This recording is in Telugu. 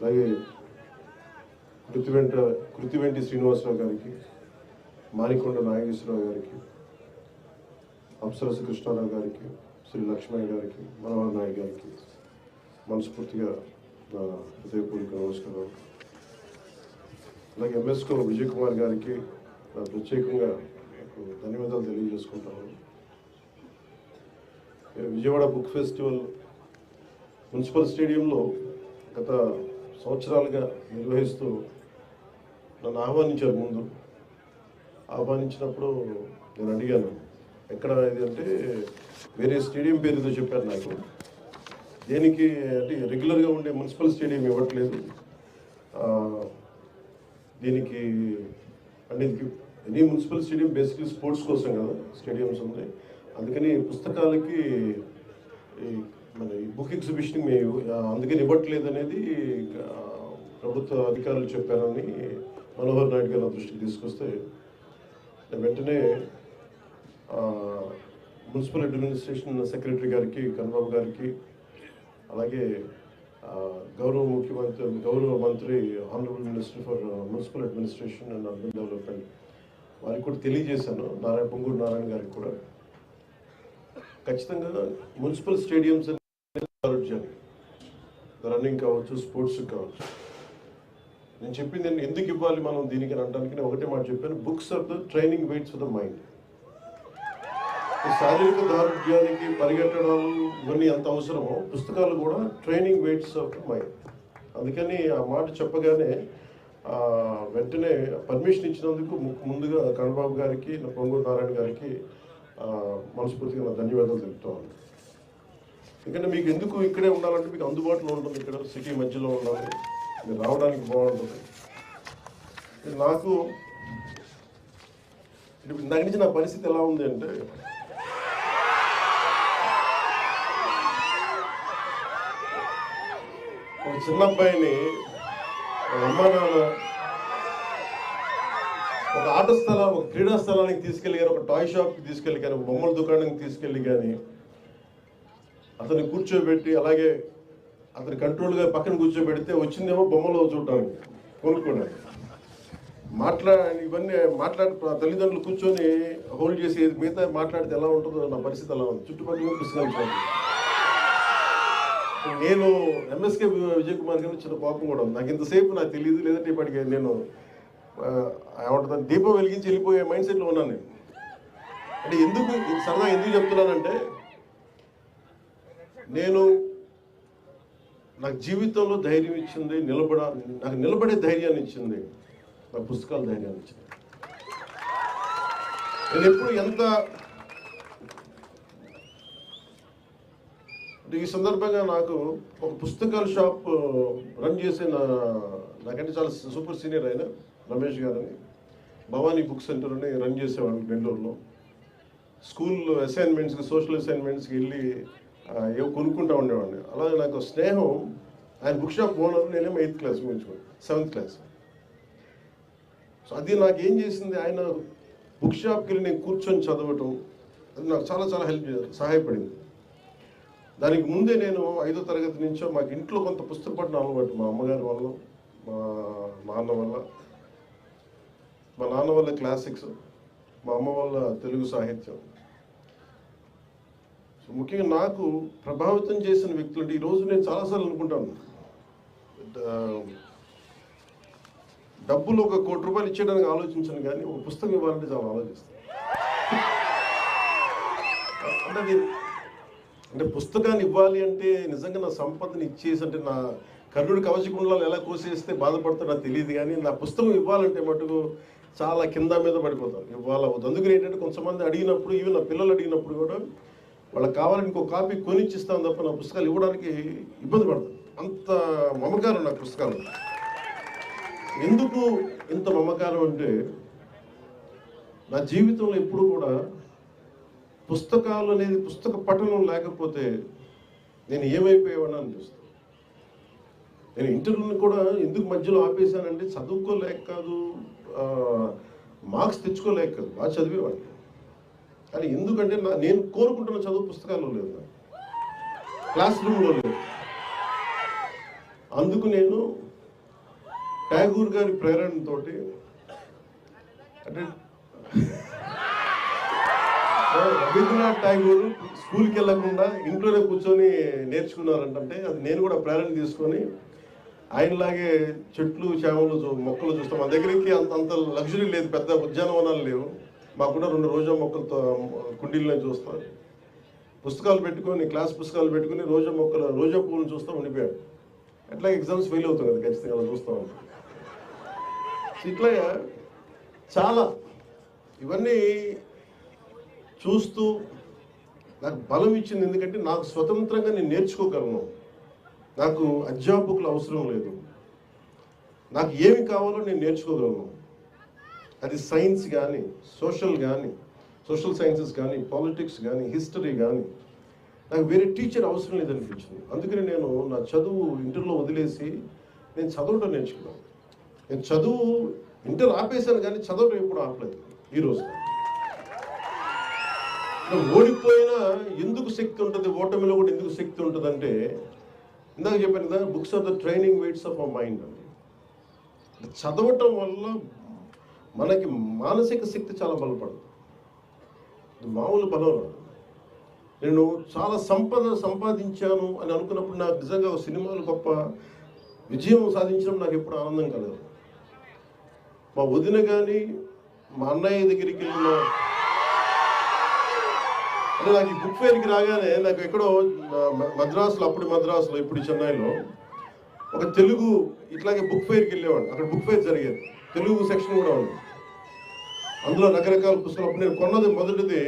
అలాగే కృతివెంటి శ్రీనివాసరావు గారికి, మానికొండ నాగేశ్వరరావు గారికి, అప్సరస కృష్ణారావు గారికి, శ్రీ లక్ష్మయ్య గారికి, మనోహర్ నాయక్ గారికి మనస్ఫూర్తిగా నా హృదయపూర్వక నమస్కారం. అలాగే ఎంఎస్కో విజయ్ కుమార్ గారికి నా ప్రత్యేకంగా ధన్యవాదాలు తెలియజేసుకుంటాను. విజయవాడ బుక్ ఫెస్టివల్ మున్సిపల్ స్టేడియంలో గత సంవత్సరాలుగా నిర్వహిస్తూ నన్ను ఆహ్వానించారు. ముందు ఆహ్వానించినప్పుడు నేను అడిగాను, ఎక్కడ ఇది అంటే వేరే స్టేడియం పేరుతో చెప్పారు నాకు. దేనికి అంటే రెగ్యులర్గా ఉండే మున్సిపల్ స్టేడియం ఇవ్వట్లేదు, దీనికి అంటే any municipal stadium basically sports కోసం కదా స్టేడియంస్ ఉంది, అందుకని పుస్తకాలకి మన బుక్ ఎగ్జిబిషన్ మేము అందుకని ఇవ్వట్లేదు అనేది ప్రభుత్వ అధికారులు చెప్పారని మనోహర్ నాయుడు గారు నా దృష్టికి తీసుకొస్తే వెంటనే మున్సిపల్ అడ్మినిస్ట్రేషన్ సెక్రటరీ గారికి, కన్నబాబు గారికి, అలాగే గౌరవ మంత్రి honourable minister for municipal administration and urban development వారికి కూడా తెలియజేశాను. పొంగూరు నారాయణ గారికి కూడా ఖచ్చితంగా మున్సిపల్ స్టేడియంస్ ఆరోగ్యాన్ని రన్నింగ్ కావచ్చు, స్పోర్ట్స్ కావచ్చు. నేను చెప్పింది ఎందుకు ఇవ్వాలి మనం దీనికి అనడానికి నేను ఒకటే మాట చెప్పాను, books are the training weights for the mind. శారీరక దారుఢ్యానికి పరిగెట్టడాలు ఇవన్నీ ఎంత అవసరమో పుస్తకాలు కూడా training weights of the mind. అందుకని ఆ మాట చెప్పగానే వెంటనే పర్మిషన్ ఇచ్చినందుకు ముందుగా కన్నబాబు గారికి, పొంగూరు నారాయణ గారికి మనస్ఫూర్తిగా నా ధన్యవాదాలు తెలుపుతాను. ఎందుకంటే మీకు ఎందుకు ఇక్కడే ఉండాలంటే మీకు అందుబాటులో ఉంటుంది, ఇక్కడ సిటీ మధ్యలో ఉండాలి, మీరు రావడానికి బాగుంటుంది. నాకు ఇందాక నుంచి నా పరిస్థితి ఎలా ఉంది అంటే, ఒక చిన్న అబ్బాయిని అమ్మా నాన్న ఒక ఒక క్రీడా స్థలానికి తీసుకెళ్ళి కానీ, ఒక టాయ్ షాప్కి తీసుకెళ్ళి కానీ, ఒక బొమ్మల దుకాణానికి తీసుకెళ్ళి కానీ అతన్ని కూర్చోబెట్టి అలాగే అతని కంట్రోల్గా పక్కన కూర్చోబెడితే వచ్చిందేమో బొమ్మలు చూడటానికి, కొనుక్కోవడానికి. ఇవన్నీ తల్లిదండ్రులు కూర్చొని హోల్డ్ చేసి మిగతా మాట్లాడితే ఎలా ఉంటుందో నా పరిస్థితి అలా ఉంది. చుట్టుపక్కల పుస్తకాలు నేను ఎంఎస్కే విజయ్ కుమార్ గారు చిన్న కోపం కూడా ఉంది. నాకు ఇంతసేపు నాకు తెలియదు, లేదంటే ఇప్పటికే నేను ఏమంటుందని దీపం వెలిగించి వెళ్ళిపోయే మైండ్ సెట్లో ఉన్నాను నేను. అంటే సరదా ఎందుకు చెప్తున్నానంటే, నాకు జీవితంలో ధైర్యం ఇచ్చింది, నాకు నిలబడే ధైర్యాన్ని ఇచ్చింది నాకు పుస్తకాల ధైర్యాన్ని ఇచ్చింది. నేను ఎప్పుడు ఈ సందర్భంగా నాకు ఒక పుస్తకాల షాప్ రన్ చేసే నాకంటే చాలా సూపర్ సీనియర్ అయిన రమేష్ గారని భవానీ బుక్ సెంటర్ అని రన్ చేసేవాడు బెంగళూరులో. స్కూల్లో అసైన్మెంట్స్కి, సోషల్ అసైన్మెంట్స్కి వెళ్ళి ఏవో కొనుక్కుంటూ ఉండేవాడిని. అలాగే నాకు స్నేహం, ఆయన బుక్ షాప్ ఓనర్, నేనేమో 8th class ముగించుకోండి, 7th class. So అది నాకు ఏం చేసింది, ఆయన బుక్ షాప్కి వెళ్ళి నేను కూర్చొని చదవటం అది నాకు చాలా చాలా సహాయపడింది. దానికి ముందే నేను 5వ తరగతి నుంచో మాకు ఇంట్లో కొంత పుస్తక పఠనం అలవాటు, మా అమ్మగారి వల్ల, మా నాన్న వల్ల క్లాసిక్స్, మా అమ్మ వల్ల తెలుగు సాహిత్యం. సో ముఖ్యంగా నాకు ప్రభావితం చేసిన వ్యక్తులు అంటే ఈరోజు నేను చాలాసార్లు అనుకుంటాను, డబ్బులు ఒక ₹1 కోటి ఇచ్చేయడానికి ఆలోచించను, కానీ ఒక పుస్తకం ఇవ్వాలంటే చాలా ఆలోచిస్తాను. అంటే పుస్తకాన్ని ఇవ్వాలి అంటే నిజంగా నా సంపదను ఇచ్చేసి, అంటే నా కర్ణుడి కవచకుండలాలు ఎలా కోసేస్తే బాధపడతాడో నాకు తెలియదు, కానీ నా పుస్తకం ఇవ్వాలంటే మటుకు చాలా కింద మీద పడిపోతాను, ఇవ్వాలవుతుంది. అందుకని ఏంటంటే కొంతమంది అడిగినప్పుడు, ఈవెన్ నా పిల్లలు అడిగినప్పుడు కూడా వాళ్ళకి కావాలని ఇంకో కాపీ కొనిచ్చిస్తాను తప్ప నా పుస్తకాలు ఇవ్వడానికి ఇబ్బంది పడతాను. అంత మమకారం నాకు పుస్తకాలు. ఎందుకు ఇంత మమకారం అంటే, నా జీవితంలో ఎప్పుడు కూడా పుస్తకాలు అనేది, పుస్తక పఠనం లేకపోతే నేను ఏమైపోయేవాడిని అనిపిస్తాను. నేను ఇంటర్వ్యూని కూడా ఎందుకు మధ్యలో ఆపేశానంటే, చదువుకోలేక కాదు, మార్క్స్ తెచ్చుకోలేక కాదు, బాగా చదివేవాడిని. కానీ ఎందుకంటే నేను కోరుకుంటున్న చదువు పుస్తకాల్లో లేదు, క్లాస్ రూమ్లో లేదు. అందుకు నేను ట్యాగూర్ గారి ప్రేరణతోటి అంటే రవీంద్రనాథ్ ట్యాగూర్ స్కూల్కి వెళ్ళకుండా ఇంట్లోనే కూర్చొని నేర్చుకున్నారంటే అది నేను కూడా ప్రేరణ తీసుకొని ఆయనలాగే చెట్లు చేమలు మొక్కలు చూస్తాం. మా దగ్గరికి అంత లగ్జరీ లేదు, పెద్ద ఉద్యానవనాలు లేవు. మాకు కూడా 2 రోజా మొక్కలతో కుండీల్లో చూస్తాం. పుస్తకాలు పెట్టుకొని క్లాస్ పుస్తకాలు పెట్టుకుని రోజా పువ్వులను చూస్తూ ఉండిపోయాడు. ఎట్లా ఎగ్జామ్స్ ఫెయిల్ అవుతాం కదా ఖచ్చితంగా అలా చూస్తూ ఉంటాం. ఇట్లా చాలా ఇవన్నీ చూస్తూ నాకు బలం ఇచ్చింది. ఎందుకంటే నాకు స్వతంత్రంగా నేను నేర్చుకోగలను, నాకు అధ్యాపకులు అవసరం లేదు, నాకు ఏమి కావాలో నేను నేర్చుకోగలను. అది సైన్స్ కానీ సోషల్ సైన్సెస్ కానీ పాలిటిక్స్ కానీ హిస్టరీ కానీ నాకు వేరే టీచర్ అవసరం లేదనిపించింది. అందుకని నేను నా చదువు ఇంటర్లో వదిలేసి నేను చదవటం నేర్చుకున్నాను. నేను చదువు ఇంటర్ ఆపేశాను కానీ చదవటం ఎప్పుడు ఆపలేదు. ఈరోజు ఓడిపోయినా ఎందుకు శక్తి ఉంటుంది, ఓటమిలో కూడా ఎందుకు శక్తి ఉంటుంది అంటే ఇందాక చెప్పాను కదా, books are the training weights of our mind అండి. చదవటం వల్ల మనకి మానసిక శక్తి చాలా బలపడుతుంది. మామూలు బలం. నేను చాలా సంపాదించాను అని అనుకున్నప్పుడు నాకు నిజంగా సినిమాలు గొప్ప విజయం సాధించడం నాకు ఎప్పుడు ఆనందం కలదు. మా వదిన కానీ మా అన్నయ్య దగ్గరికి వెళ్ళిన అంటే నాకు ఈ బుక్ ఫెయిర్కి రాగానే నాకు ఎక్కడో మద్రాసులో ఇప్పుడు చెన్నైలో ఒక తెలుగు ఇట్లాగే బుక్ ఫెయిర్కి వెళ్ళేవాడు. అక్కడ బుక్ ఫెయిర్ జరిగేది, తెలుగు సెక్షన్ కూడా ఉంది. అందులో రకరకాల పుస్తకాలు. అప్పుడు నేను కొన్నది మొదటిది